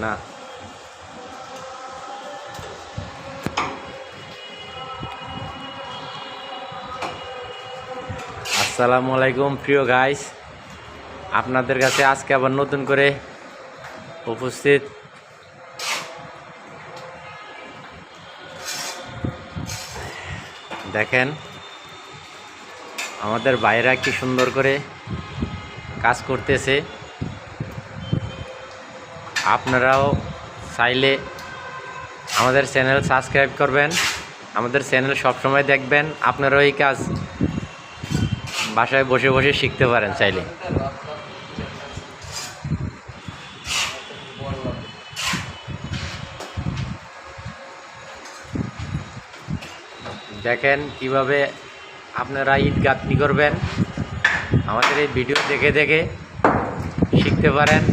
না। আসসালামু আলাইকুম প্রিয় গাইস, আপনাদের কাছে আজকে আবার নতুন করে উপস্থিত। দেখেন আমাদের ভাইরা কি সুন্দর করে কাজ করতেছে। আপনারাও চাইলে আমাদের চ্যানেল সাবস্ক্রাইব করবেন, আমাদের চ্যানেল সবসময় দেখবেন। আপনারাও এই কাজ বাসায় বসে বসে শিখতে পারেন চাইলে। দেখেন কিভাবে আপনারা ইট গাঁথনি করবেন, আমাদের এই ভিডিও দেখে দেখে শিখতে পারেন।